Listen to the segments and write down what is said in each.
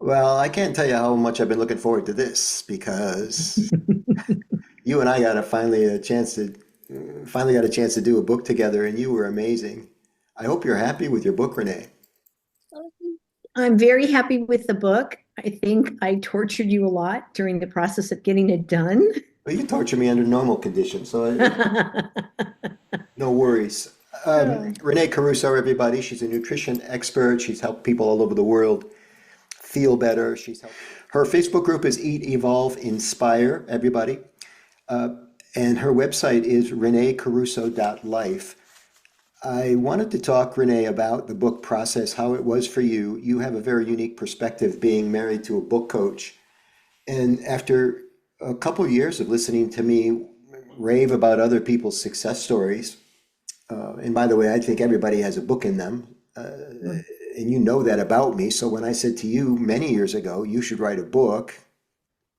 Well, I can't tell you how much I've been looking forward to this because you and I got a finally got a chance to do a book together, and you were amazing. I hope you're happy with your book, Renee. I'm very happy with the book. I think I tortured you a lot during the process of getting it done. Well, you torture me under normal conditions, so no worries. Rene Caruso, everybody. She's a nutrition expert. She's helped people all over the world feel better. Her Facebook group is Eat, Evolve, Inspire, everybody. And her website is renecaruso.life. I wanted to talk, Renee, about the book process, how it was for you. You have a very unique perspective being married to a book coach. And after a couple years of listening to me rave about other people's success stories, and by the way, I think everybody has a book in them, and you know that about me. So when I said to you many years ago, you should write a book,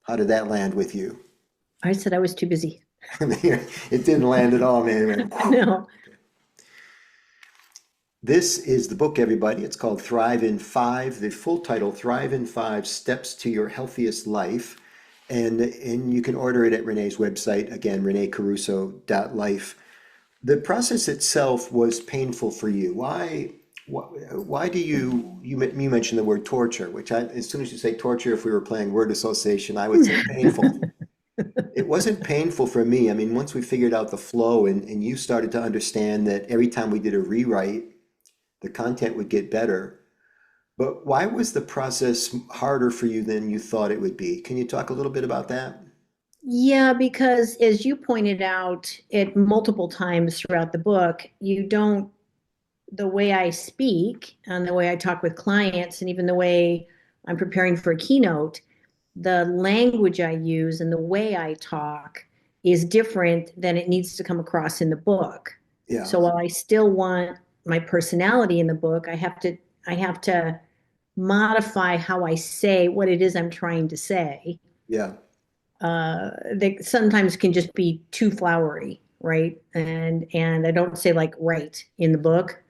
how did that land with you? I said I was too busy. It didn't land at all, man. It went, No. this is the book, everybody. It's called Thrive in Five. The full title, Thrive in Five Steps to Your Healthiest Life. And you can order it at Renee's website, again, renecaruso.life. The process itself was painful for you. Why do you mentioned the word torture, which as soon as you say torture, if we were playing word association, I would say painful. It wasn't painful for me. I mean, once we figured out the flow and you started to understand that every time we did a rewrite, the content would get better. But why was the process harder for you than you thought it would be? Can you talk a little bit about that? Yeah, because as you pointed out it multiple times throughout the book, you don't, the way I speak and the way I talk with clients, and even the way I'm preparing for a keynote, the language I use and the way I talk is different than it needs to come across in the book. Yeah, So while I still want my personality in the book, I have to modify how I say what it is I'm trying to say. yeah. They sometimes can just be too flowery, right? And I don't say like right in the book.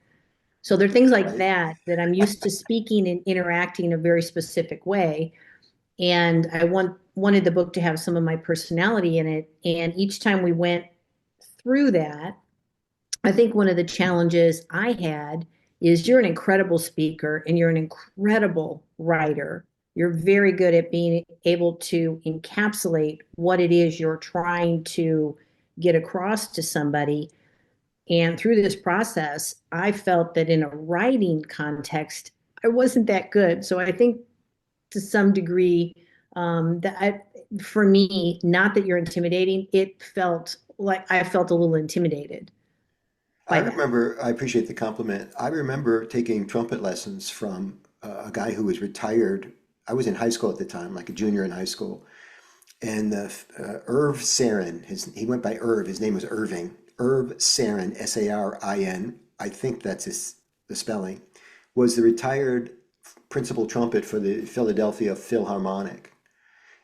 So there are things like Right. that I'm used to speaking and interacting in a very specific way. And I wanted the book to have some of my personality in it. And each time we went through that, I think one of the challenges I had is you're an incredible speaker and you're an incredible writer. You're very good at being able to encapsulate what it is you're trying to get across to somebody. And through this process, I felt that in a writing context, I wasn't that good. So I think to some degree, for me, not that you're intimidating, it felt like I felt a little intimidated I by that. remember, I appreciate the compliment. I remember taking trumpet lessons from a guy who was retired. I was in high school at the time, like a junior in high school. And Irv Sarin, he went by Irv, his name was Irving. Irv Sarin, Sarin, I think that's the spelling, was the retired principal trumpet for the Philadelphia Philharmonic.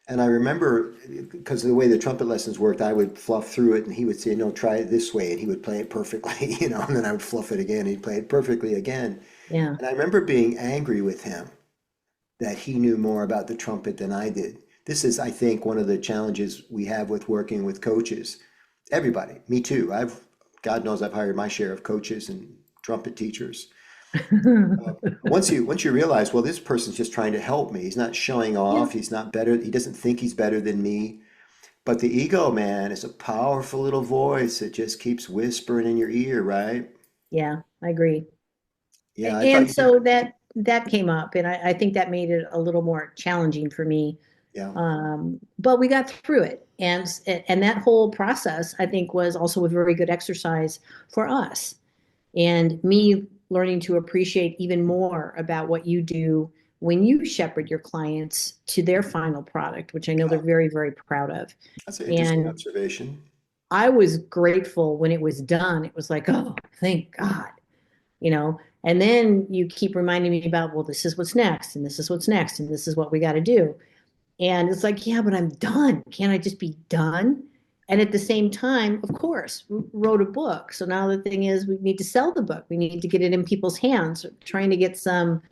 And I remember, because of the way the trumpet lessons worked, I would fluff through it and he would say, no, try it this way. And he would play it perfectly, and then I would fluff it again. And he'd play it perfectly again. Yeah. And I remember being angry with him that he knew more about the trumpet than I did. This is, I think, one of the challenges we have with working with coaches. Everybody, me too. God knows I've hired my share of coaches and trumpet teachers. Once you realize, well, this person's just trying to help me. He's not showing Yeah. off. He's not better. He doesn't think he's better than me. But the ego, man, is a powerful little voice that just keeps whispering in your ear, right? Yeah, I agree. Yeah, I thought And you did. so that came up, and I think that made it a little more challenging for me. Yeah. But we got through it, and that whole process, I think, was also a very good exercise for us, and me learning to appreciate even more about what you do when you shepherd your clients to their final product, which I know they're Yeah. very, very proud of. That's an interesting And observation. I was grateful when it was done. It was like, oh, thank God, you know. And then you keep reminding me about, well, this is what's next, and this is what's next, and this is what we got to do. And it's like, yeah, but I'm done. Can't I just be done? And at the same time, of course, wrote a book. So now the thing is, we need to sell the book. We need to get it in people's hands, trying to get some.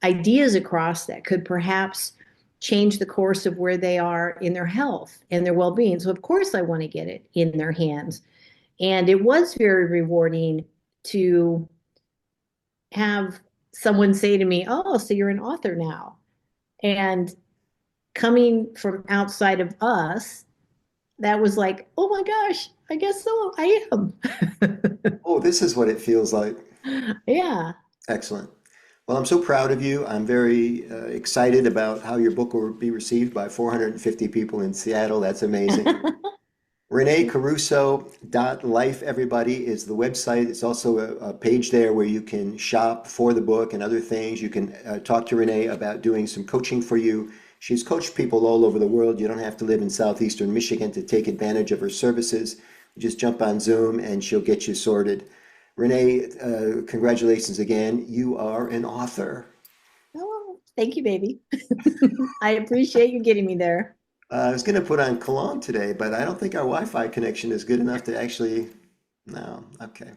ideas across that could perhaps change the course of where they are in their health and their well-being. So of course I want to get it in their hands. And it was very rewarding to have someone say to me, "Oh, so you're an author now." And coming from outside of us, that was like, "Oh my gosh, I guess so. I am." Oh, this is what it feels like. Yeah. Excellent. Well, I'm so proud of you. I'm very excited about how your book will be received by 450 people in Seattle. That's amazing. ReneCaruso.life, everybody, is the website. It's also a page there where you can shop for the book and other things. You can talk to Renee about doing some coaching for you. She's coached people all over the world. You don't have to live in southeastern Michigan to take advantage of her services. You just jump on Zoom and she'll get you sorted. Renee, congratulations again. You are an author. Oh, thank you, baby. I appreciate you getting me there. I was going to put on cologne today, but I don't think our Wi-Fi connection is good enough to actually. No, okay.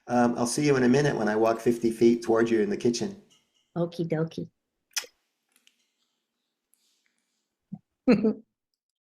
I'll see you in a minute when I walk 50 feet towards you in the kitchen. Okie dokie.